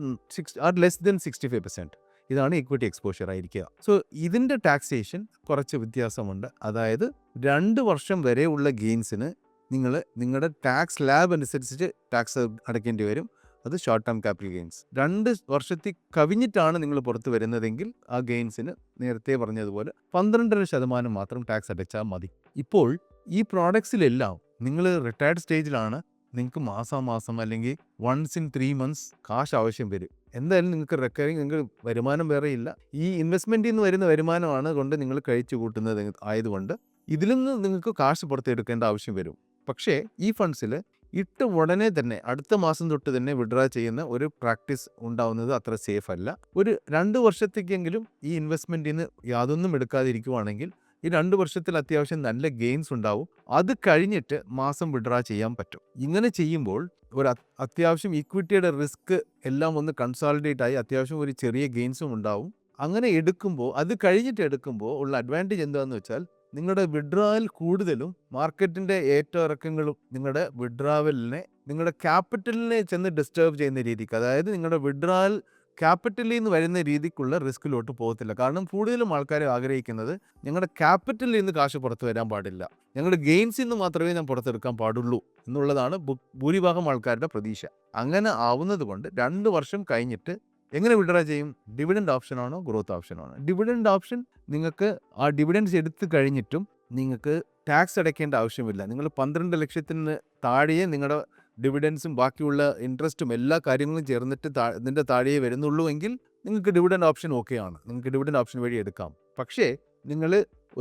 less than 65%. ഇതാണ് ഇക്വിറ്റി എക്സ്പോഷർ ആയിരിക്കുക. സോ ഇതിൻ്റെ ടാക്സേഷൻ കുറച്ച് വ്യത്യാസമുണ്ട്. അതായത് 2 വർഷം വരെ ഉള്ള ഗെയിൻസിന് നിങ്ങൾ നിങ്ങളുടെ ടാക്സ് സ്ലാബ് അനുസരിച്ച് ടാക്സ് അടയ്ക്കേണ്ടി വരും. അത് ഷോർട്ട് ടേം ക്യാപിറ്റൽ ഗെയിൻസ്. 2 വർഷത്തിൽ കവിഞ്ഞിട്ടാണ് നിങ്ങൾ പുറത്ത് വരുന്നതെങ്കിൽ ആ ഗെയിൻസിന് നേരത്തെ പറഞ്ഞതുപോലെ 12% മാത്രം ടാക്സ് അടച്ചാൽ മതി. ഇപ്പോൾ ഈ പ്രോഡക്ട്സിലെല്ലാം നിങ്ങൾ റിട്ടയർഡ് സ്റ്റേജിലാണ്, നിങ്ങൾക്ക് മാസം അല്ലെങ്കിൽ വൺസ് ഇൻ 3 months കാശ് ആവശ്യം വരും. എന്തായാലും നിങ്ങൾക്ക് റിക്കറിങ് നിങ്ങൾക്ക് വരുമാനം വേറെ ഇല്ല. ഈ ഇൻവെസ്റ്റ്മെൻറ്റിൽ നിന്ന് വരുന്ന വരുമാനമാണ് കൊണ്ട് നിങ്ങൾ കഴിച്ചു കൂട്ടുന്നത് ആയതുകൊണ്ട് ഇതിൽ നിന്ന് നിങ്ങൾക്ക് കാശ് പുറത്തെടുക്കേണ്ട ആവശ്യം വരും. പക്ഷേ ഈ ഫണ്ട്സിൽ ഇട്ട ഉടനെ തന്നെ അടുത്ത മാസം തൊട്ട് തന്നെ വിഡ്രാ ചെയ്യുന്ന ഒരു പ്രാക്ടീസ് ഉണ്ടാവുന്നത് അത്ര സേഫ് അല്ല. ഒരു 2 വർഷത്തേക്കെങ്കിലും ഈ ഇൻവെസ്റ്റ്മെൻറ്റിൽ നിന്ന് യാതൊന്നും എടുക്കാതിരിക്കുവാണെങ്കിൽ ഈ 2 വർഷത്തിൽ അത്യാവശ്യം നല്ല ഗെയിൻസ് ഉണ്ടാവും. അത് കഴിഞ്ഞിട്ട് മാസം വിഡ്രാ ചെയ്യാൻ പറ്റും. ഇങ്ങനെ ചെയ്യുമ്പോൾ ഒരു അത്യാവശ്യം ഇക്വിറ്റിയുടെ റിസ്ക് എല്ലാം ഒന്ന് കൺസോളിഡേറ്റ് ആയി അത്യാവശ്യം ഒരു ചെറിയ ഗെയിൻസും ഉണ്ടാവും. അങ്ങനെ എടുക്കുമ്പോൾ അത് കഴിഞ്ഞിട്ട് എടുക്കുമ്പോൾ ഉള്ള അഡ്വാൻറ്റേജ് എന്താണെന്ന് വെച്ചാൽ നിങ്ങളുടെ വിഡ്രാവൽ കൂടുതലും മാർക്കറ്റിൻ്റെ ഏറ്റവും ഇറക്കങ്ങളും നിങ്ങളുടെ വിഡ്രാവലിനെ നിങ്ങളുടെ ക്യാപിറ്റലിനെ ചെന്ന് ഡിസ്റ്റർബ് ചെയ്യുന്ന രീതിക്ക്, അതായത് നിങ്ങളുടെ വിഡ്രാവൽ ക്യാപിറ്റലിൽ നിന്ന് വരുന്ന രീതിക്കുള്ള റിസ്കിലോട്ട് പോകത്തില്ല. കാരണം കൂടുതലും ആൾക്കാർ ആഗ്രഹിക്കുന്നത് ഞങ്ങളുടെ ക്യാപിറ്റലിൽ നിന്ന് കാശ് പുറത്ത് വരാൻ പാടില്ല, ഞങ്ങളുടെ ഗെയിൻസിൽ നിന്ന് മാത്രമേ ഞാൻ പുറത്തെടുക്കാൻ പാടുള്ളൂ എന്നുള്ളതാണ് ഭൂരിഭാഗം ആൾക്കാരുടെ പ്രതീക്ഷ. അങ്ങനെ ആവുന്നത് കൊണ്ട് 2 വർഷം കഴിഞ്ഞിട്ട് എങ്ങനെ വിഡ്രാ ചെയ്യും? ഡിവിഡൻഡ് ഓപ്ഷനാണോ ഗ്രോത്ത് ഓപ്ഷനാണോ? ഡിവിഡൻഡ് ഓപ്ഷൻ നിങ്ങൾക്ക് ആ ഡിവിഡൻസ് എടുത്തു കഴിഞ്ഞിട്ടും നിങ്ങൾക്ക് ടാക്സ് അടയ്ക്കേണ്ട ആവശ്യമില്ല. നിങ്ങൾ 12 ലക്ഷത്തിന് താഴെയേ നിങ്ങളുടെ ഡിവിഡൻസും ബാക്കിയുള്ള ഇൻട്രസ്റ്റും എല്ലാ കാര്യങ്ങളും ചേർന്നിട്ട് ഇതിൻ്റെ താഴെയേ വരുന്നുള്ളൂ എങ്കിൽ നിങ്ങൾക്ക് ഡിവിഡൻഡ് ഓപ്ഷൻ ഓക്കെയാണ്, നിങ്ങൾക്ക് ഡിവിഡൻഡ് ഓപ്ഷൻ വഴി എടുക്കാം. പക്ഷേ നിങ്ങൾ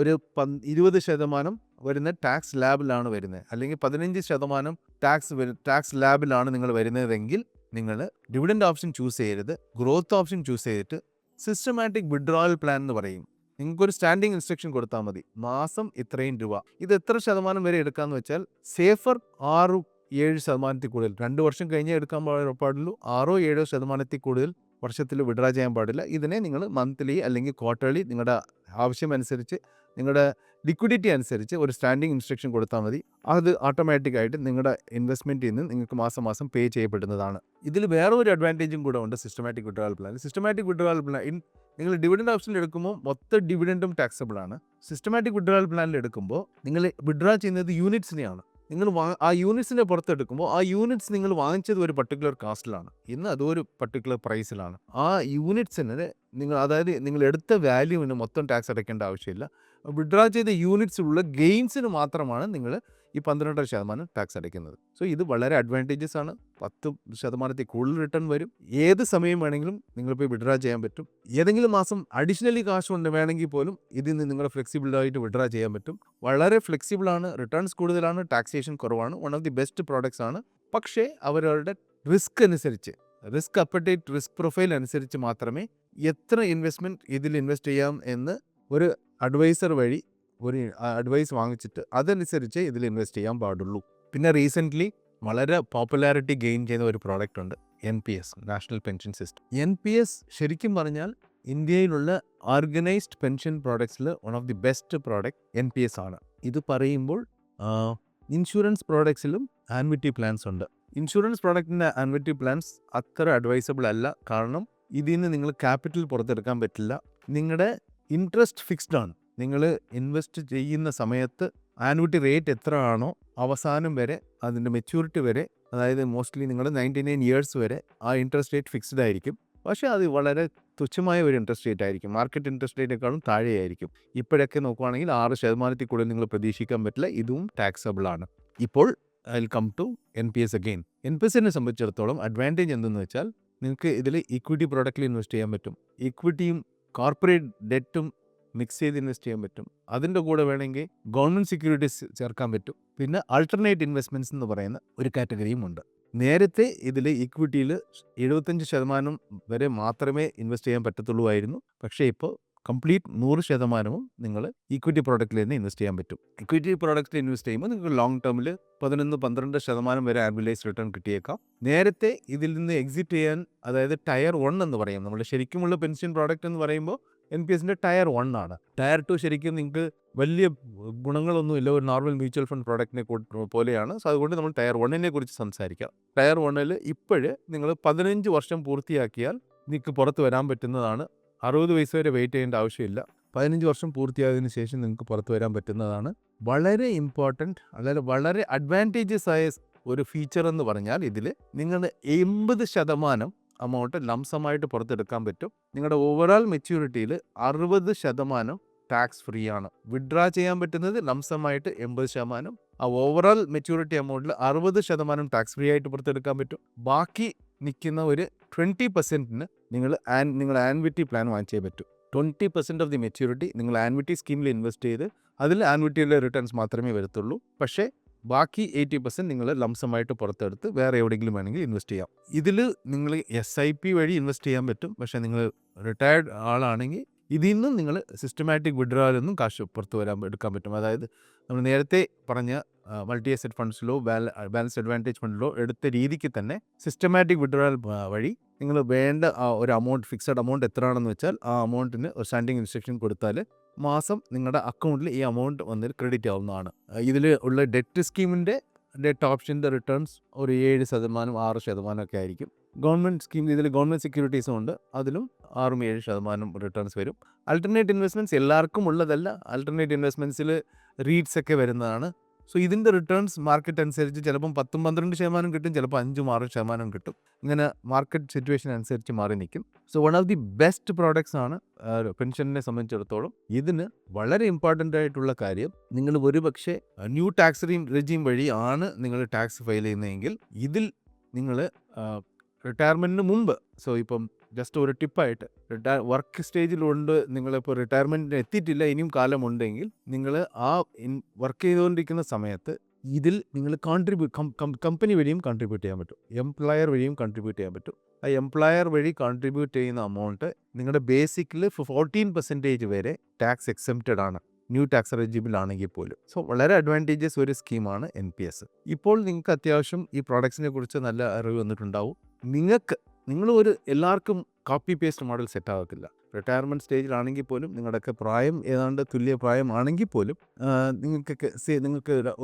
ഒരു 20% വരുന്ന ടാക്സ് ലാബിലാണ് വരുന്നത്, അല്ലെങ്കിൽ 15% ടാക്സ് ലാബിലാണ് നിങ്ങൾ വരുന്നതെങ്കിൽ നിങ്ങൾ ഡിവിഡൻഡ് ഓപ്ഷൻ ചൂസ് ചെയ്യരുത്, ഗ്രോത്ത് ഓപ്ഷൻ ചൂസ് ചെയ്തിട്ട് സിസ്റ്റമാറ്റിക് വിഡ്രോവൽ പ്ലാൻ എന്ന് പറയും. നിങ്ങൾക്കൊരു സ്റ്റാൻഡിങ് ഇൻസ്ട്രക്ഷൻ കൊടുത്താൽ മതി, മാസം ഇത്രയും രൂപ. ഇത് എത്ര ശതമാനം വരെ എടുക്കാമെന്ന് വെച്ചാൽ സേഫർ 6-7% കൂടുതൽ 2 വർഷം കഴിഞ്ഞേ എടുക്കാൻ പാടുള്ളൂ. 6-7% കൂടുതൽ വർഷത്തിൽ വിഡ്രാ ചെയ്യാൻ പാടില്ല. ഇതിനെ നിങ്ങൾ മന്ത്ലി അല്ലെങ്കിൽ ക്വാർട്ടർലി നിങ്ങളുടെ ആവശ്യമനുസരിച്ച് നിങ്ങളുടെ ലിക്വിഡിറ്റി അനുസരിച്ച് ഒരു സ്റ്റാൻഡിങ് ഇൻസ്ട്രക്ഷൻ കൊടുത്താൽ മതി. അത് ഓട്ടോമാറ്റിക്കായിട്ട് നിങ്ങളുടെ ഇൻവെസ്റ്റ്മെൻറ്റിൽ നിന്ന് നിങ്ങൾക്ക് മാസം പേ ചെയ്യപ്പെടുന്നതാണ്. ഇതിൽ വേറെ ഒരു അഡ്വാൻറ്റേജും കൂടെ ഉണ്ട് systematic withdrawal plan. Systematic withdrawal plan നിങ്ങൾ ഡിവിഡൻഡ് ഓപ്ഷനിൽ എടുക്കുമ്പോൾ മൊത്തം ഡിവിഡൻഡും ടാക്സബിൾ ആണ്. സിസ്റ്റമാറ്റിക് വിഡ്രോവൽ പ്ലാനിൽ എടുക്കുമ്പോൾ നിങ്ങൾ വിഡ്രാ ചെയ്യുന്നത് യൂണിറ്റ്സിനെയാണ്. നിങ്ങൾ ആ യൂണിറ്റ്സിൻ്റെ പുറത്തെടുക്കുമ്പോൾ ആ യൂണിറ്റ്സ് നിങ്ങൾ വാങ്ങിച്ചത് ഒരു പർട്ടിക്കുലർ കാസ്റ്റിലാണ്, ഇന്ന് അതൊരു പർട്ടിക്കുലർ പ്രൈസിലാണ്. ആ യൂണിറ്റ്സിന് അതായത് നിങ്ങൾ എടുത്ത വാല്യൂവിന് മൊത്തം ടാക്സ് അടയ്ക്കേണ്ട ആവശ്യമില്ല. വിഡ്രാ ചെയ്ത യൂണിറ്റ്സിലുള്ള ഗെയിൻസിന് മാത്രമാണ് നിങ്ങൾ ഈ 12% ടാക്സ് അടയ്ക്കുന്നത്. സോ ഇത് വളരെ അഡ്വാൻറ്റേജസ് ആണ്. 10% കൂടുതൽ റിട്ടേൺ വരും. ഏത് സമയം വേണമെങ്കിലും നിങ്ങൾ പോയി വിഡ്രാ ചെയ്യാൻ പറ്റും. ഏതെങ്കിലും മാസം അഡീഷണലി കാശ് കൊണ്ട് വേണമെങ്കിൽ പോലും ഇതിൽ നിന്ന് നിങ്ങൾ ഫ്ലെക്സിബിളായിട്ട് വിഡ്രാ ചെയ്യാൻ പറ്റും. വളരെ ഫ്ലെക്സിബിളാണ്, റിട്ടേൺസ് കൂടുതലാണ്, ടാക്സേഷൻ കുറവാണ്, one of the best products ആണ്. പക്ഷേ അവരവരുടെ റിസ്ക് അനുസരിച്ച്, റിസ്ക് അപ്പറ്റൈറ്റ്, റിസ്ക് പ്രൊഫൈൽ അനുസരിച്ച് മാത്രമേ എത്ര ഇൻവെസ്റ്റ്മെൻറ്റ് ഇതിൽ ഇൻവെസ്റ്റ് ചെയ്യാം എന്ന് ഒരു അഡ്വൈസർ വഴി ഒരു അഡ്വൈസ് വാങ്ങിച്ചിട്ട് അതനുസരിച്ച് ഇതിൽ ഇൻവെസ്റ്റ് ചെയ്യാൻ പാടുള്ളൂ. പിന്നെ റീസെൻ്റ്ലി വളരെ പോപ്പുലാരിറ്റി ഗെയിൻ ചെയ്ത ഒരു പ്രോഡക്റ്റ് ഉണ്ട്, NPS, national pension system. NPS ശരിക്കും പറഞ്ഞാൽ ഇന്ത്യയിലുള്ള ഓർഗനൈസ്ഡ് പെൻഷൻ പ്രോഡക്ട്സിൽ one of the best product NPS ആണ്. ഇത് പറയുമ്പോൾ ഇൻഷുറൻസ് പ്രോഡക്ട്സിലും ആൻവിറ്റി പ്ലാൻസ് ഉണ്ട്. ഇൻഷുറൻസ് പ്രോഡക്റ്റിൻ്റെ ആൻവിറ്റി പ്ലാൻസ് അത്ര അഡ്വൈസബിൾ അല്ല. കാരണം ഇതിൽ നിന്ന് നിങ്ങൾ ക്യാപിറ്റൽ പുറത്തെടുക്കാൻ പറ്റില്ല. നിങ്ങളുടെ ഇൻട്രസ്റ്റ് ഫിക്സ്ഡ് ആണ്. നിങ്ങൾ ഇൻവെസ്റ്റ് ചെയ്യുന്ന സമയത്ത് ആനുവിറ്റി റേറ്റ് എത്ര ആണോ അവസാനം വരെ അതിൻ്റെ മെച്യൂരിറ്റി വരെ, അതായത് മോസ്റ്റ്ലി നിങ്ങൾ 99 ഇയേഴ്സ് വരെ ആ ഇൻട്രസ്റ്റ് റേറ്റ് ഫിക്സ്ഡ് ആയിരിക്കും. പക്ഷേ അത് വളരെ തുച്ഛമായ ഒരു ഇൻട്രസ്റ്റ് റേറ്റ് ആയിരിക്കും. മാർക്കറ്റ് ഇൻട്രസ്റ്റ് റേറ്റിനേക്കാളും താഴെയായിരിക്കും. ഇപ്പോഴൊക്കെ നോക്കുവാണെങ്കിൽ 6% കൂടുതൽ നിങ്ങൾ പ്രതീക്ഷിക്കാൻ പറ്റില്ല. ഇതും ടാക്സബിൾ ആണ്. ഇപ്പോൾ I will come to NPS again. NPSനെ സംബന്ധിച്ചിടത്തോളം അഡ്വാൻറ്റേജ് എന്തെന്ന് വെച്ചാൽ നിങ്ങൾക്ക് ഇതിൽ ഇക്വിറ്റി പ്രോഡക്റ്റിൽ ഇൻവെസ്റ്റ് ചെയ്യാൻ പറ്റും. ഇക്വിറ്റിയും കോർപ്പറേറ്റ് ഡെറ്റും മിക്സ് ചെയ്ത് ഇൻവെസ്റ്റ് ചെയ്യാൻ പറ്റും. അതിൻ്റെ കൂടെ വേണമെങ്കിൽ ഗവൺമെൻറ് സെക്യൂരിറ്റീസ് ചേർക്കാൻ പറ്റും. പിന്നെ ആൾട്ടർനേറ്റ് ഇൻവെസ്റ്റ്മെൻറ്റ്സ് എന്ന് പറയുന്ന ഒരു കാറ്റഗറിയും ഉണ്ട്. നേരത്തെ ഇതിൽ ഇക്വിറ്റിയിൽ 75% വരെ മാത്രമേ ഇൻവെസ്റ്റ് ചെയ്യാൻ പറ്റത്തുള്ളൂ ആയിരുന്നു. പക്ഷേ ഇപ്പോൾ കംപ്ലീറ്റ് 100% നിങ്ങൾ ഇക്വിറ്റി പ്രോഡക്റ്റിൽ തന്നെ ഇൻവെസ്റ്റ് ചെയ്യാൻ പറ്റും. ഇക്വിറ്റി പ്രോഡക്റ്റിൽ ഇൻവെസ്റ്റ് ചെയ്യുമ്പോൾ നിങ്ങൾക്ക് ലോങ് ടേമിൽ 11-12% വരെ ആനുവലൈസ് റിട്ടേൺ കിട്ടിയേക്കാം. നേരത്തെ ഇതിൽ നിന്ന് എക്സിറ്റ് ചെയ്യാൻ, അതായത് ടയർ 1 എന്ന് പറയും, നമ്മൾ ശരിക്കുമുള്ള പെൻഷൻ പ്രോഡക്റ്റ് എന്ന് പറയുമ്പോൾ NPSൻ്റെ ടയർ 1 ആണ്. ടയർ 2 ശരിക്കും നിങ്ങൾക്ക് വലിയ ഗുണങ്ങളൊന്നുമില്ല, ഒരു നോർമൽ മ്യൂച്വൽ ഫണ്ട് പ്രോഡക്റ്റിനെ പോലെയാണ്. സോ അതുകൊണ്ട് നമ്മൾ ടയർ 1നെ കുറിച്ച് സംസാരിക്കാം. ടയർ 1ൽ ഇപ്പോഴ് നിങ്ങൾ 15 വർഷം പൂർത്തിയാക്കിയാൽ നിങ്ങൾക്ക് പുറത്ത് വരാൻ പറ്റുന്നതാണ്. 60 വയസ്സ് വരെ വെയിറ്റ് ചെയ്യേണ്ട ആവശ്യമില്ല. 15 വർഷം പൂർത്തിയായതിനു ശേഷം നിങ്ങൾക്ക് പുറത്ത് വരാൻ പറ്റുന്നതാണ്. വളരെ ഇമ്പോർട്ടൻറ്റ്, അതായത് വളരെ അഡ്വാൻറ്റേജസ് ആയ ഒരു ഫീച്ചർ എന്ന് പറഞ്ഞാൽ ഇതിൽ നിങ്ങളുടെ 80% അമൗണ്ട് ലംസമായിട്ട് പുറത്തെടുക്കാൻ പറ്റും. നിങ്ങളുടെ ഓവറോൾ മെച്യൂരിറ്റിയിൽ 60% ടാക്സ് ഫ്രീ ആണ്. വിഡ്രാ ചെയ്യാൻ പറ്റുന്നത് ലംസമായിട്ട് 80%. ആ ഓവറോൾ മെച്യൂരിറ്റി എമൗണ്ടിൽ 60% ടാക്സ് ഫ്രീ ആയിട്ട് പുറത്തെടുക്കാൻ പറ്റും. ബാക്കി നിൽക്കുന്ന ഒരു 20%ന് നിങ്ങൾ ആൻവിറ്റി പ്ലാൻ വാങ്ങിച്ചേ പറ്റൂ. 20% ഓഫ് ദി മെച്യൂരിറ്റി നിങ്ങൾ ആൻവിറ്റി സ്കീമിൽ ഇൻവെസ്റ്റ് ചെയ്ത് അതിൽ ആൻവിറ്റിയുടെ റിട്ടേൺസ് മാത്രമേ വരത്തുള്ളൂ. പക്ഷേ ബാക്കി 80% നിങ്ങൾ ലംസമായിട്ട് പുറത്തെടുത്ത് വേറെ എവിടെയെങ്കിലും വേണമെങ്കിൽ ഇൻവെസ്റ്റ് ചെയ്യാം. ഇതിൽ നിങ്ങൾ SIP വഴി ഇൻവെസ്റ്റ് ചെയ്യാൻ പറ്റും. പക്ഷേ നിങ്ങൾ റിട്ടയർഡ് ആളാണെങ്കിൽ ഇതിൽ നിന്നും നിങ്ങൾ സിസ്റ്റമാറ്റിക് വിഡ്രോയിൽ നിന്നും കാശ് പുറത്ത് എടുക്കാൻ പറ്റും. അതായത് നമ്മൾ നേരത്തെ പറഞ്ഞ മൾട്ടി അസറ്റ് ഫണ്ട്സിലോ ബാലൻസ് അഡ്വാൻറ്റേജ് ഫണ്ടിലോ എടുത്ത രീതിക്ക് തന്നെ സിസ്റ്റമാറ്റിക് വിഡ്രോയൽ വഴി നിങ്ങൾ വേണ്ട ഒരു അമൗണ്ട്, ഫിക്സഡ് അമൗണ്ട് എത്രയാണെന്ന് വെച്ചാൽ ആ അമൗണ്ടിന് ഒരു സ്റ്റാൻഡിങ് ഇൻസ്ട്രക്ഷൻ കൊടുത്താൽ മാസം നിങ്ങളുടെ അക്കൗണ്ടിൽ ഈ അമൗണ്ട് വന്നിട്ട് ക്രെഡിറ്റ് ആവുന്നതാണ്. ഇതിൽ ഉള്ള ഡെറ്റ് സ്കീമിൻ്റെ ഡെറ്റ് ഓപ്ഷൻ്റെ റിട്ടേൺസ് ഒരു 7%, 6% ഒക്കെ ആയിരിക്കും. ഗവൺമെൻറ് സ്കീം, ഇതിൽ ഗവൺമെൻറ് സെക്യൂരിറ്റീസും ഉണ്ട്, അതിലും 6-7% റിട്ടേൺസ് വരും. ആൾട്ടർനേറ്റ് ഇൻവെസ്റ്റ്മെൻറ്റ്സ് എല്ലാവർക്കും ഉള്ളതല്ല. ആൾട്ടർനേറ്റ് ഇൻവെസ്റ്റ്മെൻറ്റ്സിൽ റീറ്റ്സ് ഒക്കെ വരുന്നതാണ്. സോ ഇതിൻ്റെ റിട്ടേൺസ് മാർക്കറ്റ് അനുസരിച്ച് ചിലപ്പം 10-12% കിട്ടും, ചിലപ്പോൾ 5-6% കിട്ടും. ഇങ്ങനെ മാർക്കറ്റ് സിറ്റുവേഷൻ അനുസരിച്ച് മാറി നിൽക്കും. So one of the best products ആണ് പെൻഷനെ സംബന്ധിച്ചിടത്തോളം. ഇതിന് വളരെ ഇമ്പോർട്ടൻ്റ് ആയിട്ടുള്ള കാര്യം, നിങ്ങൾ ഒരുപക്ഷെ ന്യൂ ടാക്സ് റെജീം വഴി ആണ് നിങ്ങൾ ടാക്സ് ഫയൽ ചെയ്യുന്നതെങ്കിൽ ഇതിൽ നിങ്ങൾ റിട്ടയർമെൻറ്റിന് മുമ്പ്, സോ ഇപ്പം ജസ്റ്റ് ഒരു ടിപ്പായിട്ട് വർക്ക് സ്റ്റേജിലുണ്ട്, നിങ്ങളിപ്പോൾ റിട്ടയർമെൻറ്റിന് എത്തിയിട്ടില്ല, ഇനിയും കാലമുണ്ടെങ്കിൽ നിങ്ങൾ ആ വർക്ക് ചെയ്തുകൊണ്ടിരിക്കുന്ന സമയത്ത് ഇതിൽ നിങ്ങൾ കമ്പനി വഴിയും കോൺട്രിബ്യൂട്ട് ചെയ്യാൻ പറ്റും, എംപ്ലോയർ വഴിയും കോൺട്രിബ്യൂട്ട് ചെയ്യാൻ പറ്റും. ആ എംപ്ലോയർ വഴി കോൺട്രിബ്യൂട്ട് ചെയ്യുന്ന അമൗണ്ട് നിങ്ങളുടെ ബേസിക്കിൽ 14% വരെ ടാക്സ് എക്സെംപ്റ്റഡ് ആണ്, ന്യൂ ടാക്സ് റെജിമിലാണെങ്കിൽ പോലും. സോ വളരെ അഡ്വാൻറ്റേജസ് ഒരു സ്കീമാണ് NPS. ഇപ്പോൾ നിങ്ങൾക്ക് അത്യാവശ്യം ഈ പ്രോഡക്ട്സിനെ കുറിച്ച് നല്ല അറിവ് വന്നിട്ടുണ്ടാവും. എല്ലാവർക്കും കോപ്പി പേസ്റ്റ് മോഡൽ സെറ്റ് ആകത്തില്ല. റിട്ടയർമെൻറ്റ് സ്റ്റേജിലാണെങ്കിൽ പോലും നിങ്ങളുടെയൊക്കെ പ്രായം ഏതാണ്ട് തുല്യ പ്രായമാണെങ്കിൽ പോലും നിങ്ങൾക്ക്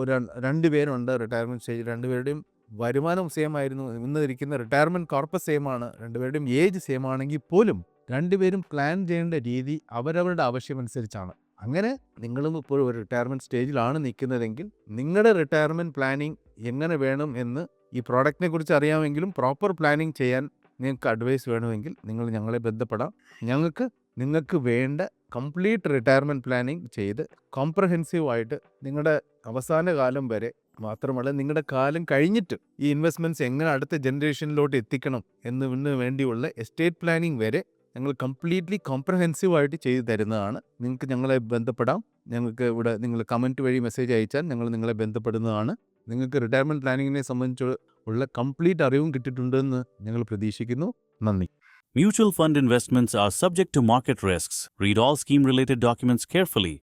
ഒരു 2 പേരുണ്ട് റിട്ടയർമെൻറ്റ് സ്റ്റേജിൽ, 2 പേരുടെയും വരുമാനം സെയിം ആയിരുന്നു, ഇരിക്കുന്ന റിട്ടയർമെൻറ്റ് കോർപ്പസ് സെയിം ആണ്, 2 പേരുടെയും ഏജ് സെയിം ആണെങ്കിൽ പോലും 2 പേരും പ്ലാൻ ചെയ്യേണ്ട രീതി അവരവരുടെ ആവശ്യമനുസരിച്ചാണ്. അങ്ങനെ നിങ്ങളും ഇപ്പോൾ ഒരു റിട്ടയർമെൻറ്റ് സ്റ്റേജിലാണ് നിൽക്കുന്നതെങ്കിൽ നിങ്ങളുടെ റിട്ടയർമെൻറ്റ് പ്ലാനിങ് എങ്ങനെ വേണം എന്ന് ഈ പ്രോഡക്റ്റിനെ കുറിച്ച് അറിയാമെങ്കിലും പ്രോപ്പർ പ്ലാനിങ് ചെയ്യാൻ നിങ്ങൾക്ക് അഡ്വൈസ് വേണമെങ്കിൽ നിങ്ങൾ ഞങ്ങളെ ബന്ധപ്പെടാം. ഞങ്ങൾക്ക് നിങ്ങൾക്ക് വേണ്ട കംപ്ലീറ്റ് റിട്ടയർമെൻറ്റ് പ്ലാനിങ് ചെയ്ത് കോംപ്രഹെൻസീവായിട്ട് നിങ്ങളുടെ അവസാന കാലം വരെ മാത്രമല്ല നിങ്ങളുടെ കാലം കഴിഞ്ഞിട്ട് ഈ ഇൻവെസ്റ്റ്മെൻറ്റ്സ് എങ്ങനെ അടുത്ത ജനറേഷനിലോട്ട് എത്തിക്കണം എന്നതിന് വേണ്ടിയുള്ള എസ്റ്റേറ്റ് പ്ലാനിങ് വരെ ഞങ്ങൾ കംപ്ലീറ്റ്ലി കോംപ്രഹെൻസീവായിട്ട് ചെയ്തു തരുന്നതാണ്. നിങ്ങൾക്ക് ഞങ്ങളെ ബന്ധപ്പെടാം. ഞങ്ങൾക്ക് ഇവിടെ നിങ്ങൾ കമൻറ്റ് വഴി മെസ്സേജ് അയച്ചാൽ ഞങ്ങൾ നിങ്ങളെ ബന്ധപ്പെടുന്നതാണ്. നിങ്ങൾക്ക് റിട്ടയർമെൻറ്റ് പ്ലാനിങ്ങിനെ സംബന്ധിച്ച് ഉള്ള കംപ്ലീറ്റ് അറിവും കിട്ടിയിട്ടുണ്ടെന്ന് ഞങ്ങൾ പ്രതീക്ഷിക്കുന്നു. നന്ദി. Mutual fund investments are subject to market risks. Read all scheme related documents carefully.